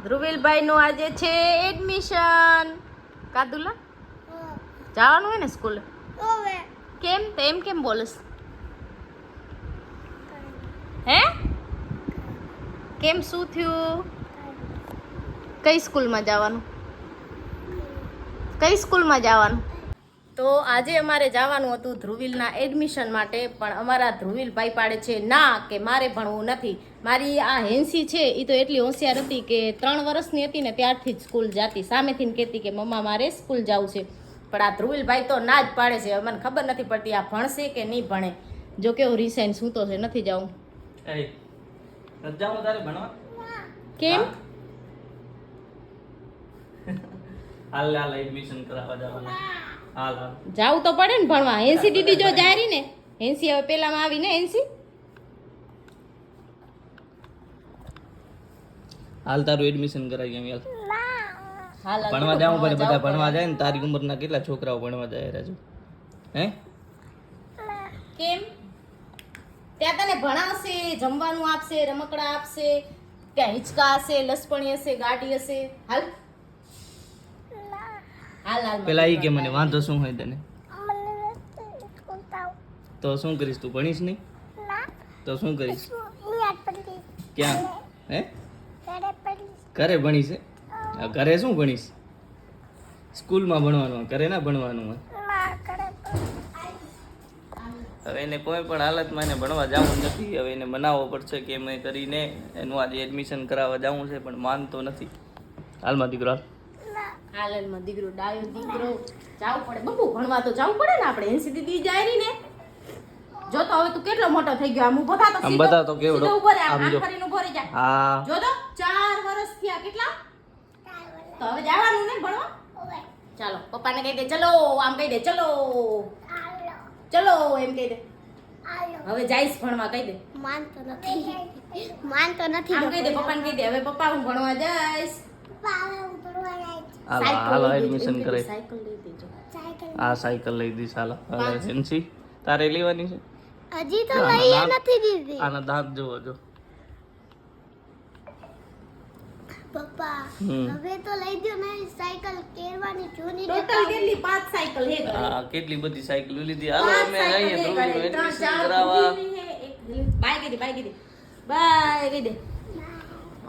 ધ્રુવીલભાઈ નું આજે છે એડમિશન. કાદુલા જવાનું હોય ને સ્કૂલે? કેમ તો એમ કેમ બોલસ? હે કેમ શું થયું? કઈ સ્કૂલમાં જવાનું? કઈ સ્કૂલમાં જવાનું? તો આજે અમારે જવાનું હતું ધ્રુવીલના એડમિશન માટે, પણ અમારા ધ્રુવીલભાઈ પાડે છે ના, કે મારે ભણવું નથી. મારી આ હેન્સી છે એ તો એટલી હોશિયાર હતી કે 3 વર્ષની હતી ને ત્યારથી જ સ્કૂલ જાતી. સામેથી કહેતી કે મમ્મા મારે સ્કૂલ જવું છે, પણ આ ધ્રુવીલભાઈ તો ના જ પાડે છે. મને ખબર નથી પડતી આ ભણશે કે નહીં ભણે. જો કેવો રિસાઈન સૂતો છે, નથી જવું. કેમ? હાલ હાલ એડમિશન કરાવવા જવાનું. હાલ હાલ જાવું તો પડે ને ભણવા. હેન્સી દીદી જો જાય રહી ને, હેન્સી હવે પેલામાં આવી ને. હેન્સી હાલ તારું એડમિશન કરાવી એમ. હાલ ભણવા જાવું પડે. બધા ભણવા જાય ને. તારી ઉંમરના કેટલા છોકરાઓ ભણવા જાય રાજુ? હે કેમ? ત્યાં તને ભણાવશે, જમવાનું આપશે, રમકડા આપશે, ત્યાં હિંચકા હશે, લસપણી હશે, ગાડી હશે. હાલ હાલ હાલ. પેલા ઈ કે મને વાંધો શું હોય તને? તો શું કરીશ? તું ભણીશ નહીં તો શું કરીશ? ક્યાં? હે ઘરે ભણીશ? ઘરે શું ભણીશ? સ્કૂલમાં ભણવાનું, ઘરે ના ભણવાનું હોય. હવે એને કોઈ પણ હાલતમાં એને ભણવા જવું નથી. હવે એને મનાવવો પડશે કે મેં કરીને એનું આજે એડમિશન કરાવવા જવું છે, પણ માનતો નથી. હાલમાં દીકરો હાલમાં દીકરો, ડાયો દીકરો. જાવું પડે બબુ, ભણવા તો જાવું પડે ને આપણે. હેન્સી દીદી જાય રહી ને. જો તો હવે તું કેટલો મોટો થઈ ગયો. આમ ઊભો થા તો આમ બતા તો કેવડો સીધો ઊભો રહે. આમ આમ જો કરીને ઊભો રહી જા. હા જો તો 4 વર્ષ થયા. કેટલા? તો હવે જવાનું ને ભણવા. ચાલો પપ્પાને કહી દે ચલો. આમ કહી દે ચલો ચલો એમ કહી દે. હવે જઈશ ભણવા કહી દે. માનતો નથી આમ કહી દે પપ્પાને કહી દે હવે પપ્પા હું ભણવા જઈશ. હાલો હાલો એડમિશન કરાય. સાયકલ લઈ દેજો. આ સાયકલ લઈ દીધી. હાલો હવે હેન્સી તારે લેવાની છે? હજી તો લઈએ નથી દીધી. આના દાંત જોવો જો. પપ્પા હવે તો લઈ દો ને સાયકલ કેરવાની જૂની ટોટલ કેટલી 5 સાયકલ હે ઘરે. હા કેટલી બધી સાયકલ લીધી. હાલો અમે જઈએ ધ્રુવીનું એડમિશન 3 કરાવવા. 4 બાય કહી દે બાય કહી દે બાય કહી દે.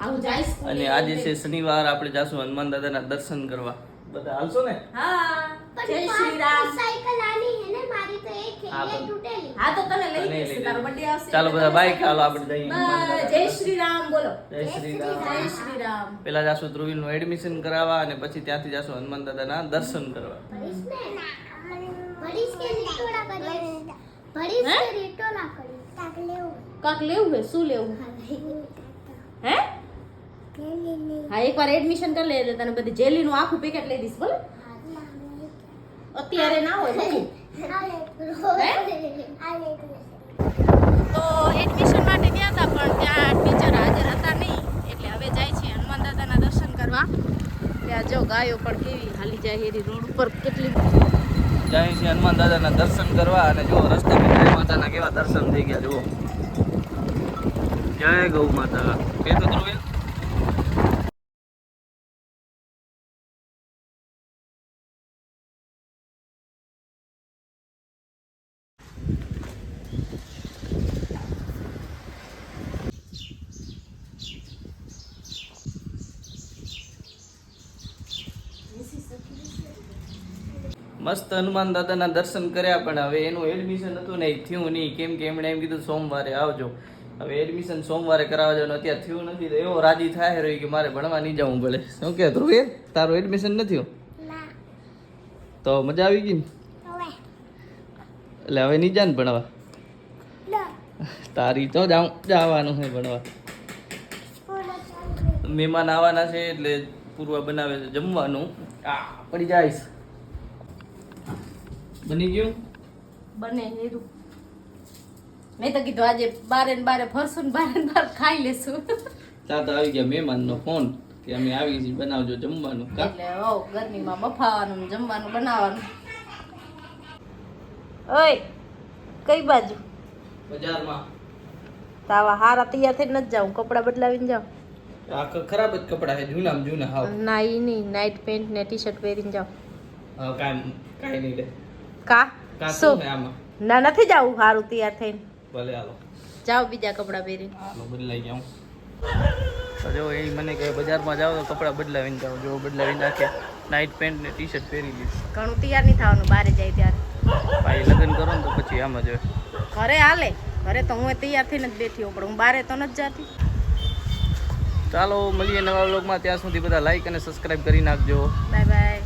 આવું જઈશ સ્કૂલે. અને આજે છે શનિવાર, આપણે જાશું હનુમાન દાદાના દર્શન કરવા. બધા હાલશો ને? હા જય શ્રી રામ. સાયકલ આની હે ને મારી તો એક હે હા, એ તૂટેલી. હા તો તને લઈ તને દઈશ. લઈ તારો દઈશ. બર્થડે આવશે. ચાલો બધા બાઈક હાલો આપણે જઈએ હનુમાન બાય. દાદા. જય શ્રી રામ બોલો. જય શ્રી રામ. જય શ્રી રામ. પેલા જાશું ધ્રુવીનું એડમિશન કરાવવા અને પછી ત્યાંથી જાશું હનુમાન દાદાના દર્શન કરવા. ભરીશ કે રીટોલા કરીશ. ભરીશ હે? કે રીટોલા કરીશ. તાક લેવું. કાક લેવું હે? શું લેવું હે? હા એકવાર એડમિશન કરી લે એટલે તને બધી જેલીનું આખું પેકેટ લઈ દઈશ. બોલે અત્યારે ના હોય બહુ. તો એડમિશન માટે ગયા હતા પણ ત્યાં ટીચર હાજર હતા નહીં, એટલે હવે જાય છે હનુમાન દાદાના દર્શન કરવા. ત્યાં જો ગાયો પણ કેવી હાલી જાય એરી રોડ ઉપર કેટલી. જાય છે હનુમાન દાદાના દર્શન કરવા અને જો રસ્તે જય માતાના કેવા દર્શન થઈ ગયા. જુઓ જય ગૌ માતા. કે તો ધ્રુવી મસ્ત હનુમાન દાદાના દર્શન કર્યા, પણ હવે એનું એડમિશન હતું ને એ થયું નહીં. કેમ કે એમણે એમ કીધું સોમવારે આવજો. હવે એડમિશન સોમવારે કરાવવા જવાનું અત્યારે થયું નથી. તો એવો રાજી થાય રહ્યો કે મારે ભણવા નહીં જવું ભલે. શું કે ધ્રુવે તારું એડમિશન નથી થયું? તો મજા આવી ગઈ ને? એટલે હવે નહીં જા ને ભણવા? તારી તો જવાનું છે ભણવા. મહેમાન આવવાના છે એટલે પૂર્વ બનાવે છે જમવાનું. પડી જાય. બની ગયું? બને હેરું. મેં તો કીધું આજે બારે ને બારે ફરશું ને બારે ને બાર ખાઈ લેશું. ત્યાં તો આવી ગયા મહેમાનનો ફોન કે અમે આવી છીએ, બનાવજો જમવાનું. એટલે ગરમીમાં બફાવાનું ને જમવાનું બનાવવાનું. ઓય કઈ બાજુ? બજારમાં. તાવા હારા તૈયાર થઈને નથી જાઉં, કપડાં બદલાવીને જાઉં. આ ખરાબ જ કપડા છે, જૂનામાં જૂના હાવ. ના ઈ નહીં, નાઇટ પેન્ટ ને ટી શર્ટ પહેરીને જાઓ. હા, કાંઈ નહીં લે. કા કાં શું શું છે આમાં? ના નથી જાવું સારું તૈયાર થઈને. ભલે હાલો. જાઓ બીજા કપડાં પહેરીને. હાલો બદલાઈ જાઉં. તો જો એ મને કહે બજારમાં જાઓ તો કપડાં બદલાવીને જાઓ. જો બદલાવીને નાખ્યા, નાઇટ પેન્ટ ને ટી શર્ટ પહેરી લીધી. ઘણું તૈયાર નહીં થવાનું બહાર જાય ત્યારે. ભાઈ લગ્ન કરો ને તો પછી આમ જ હોય. ઘરે હાલે, ઘરે તો હું તૈયાર થઈને જ બેઠી હોઉં, પણ હું બારે તો નથી જાતી. ચાલો મળીએ નવા વ્લોગમાં. ત્યાં સુધી બધા લાઈક અને સબસ્ક્રાઇબ કરી નાખજો. Bye bye.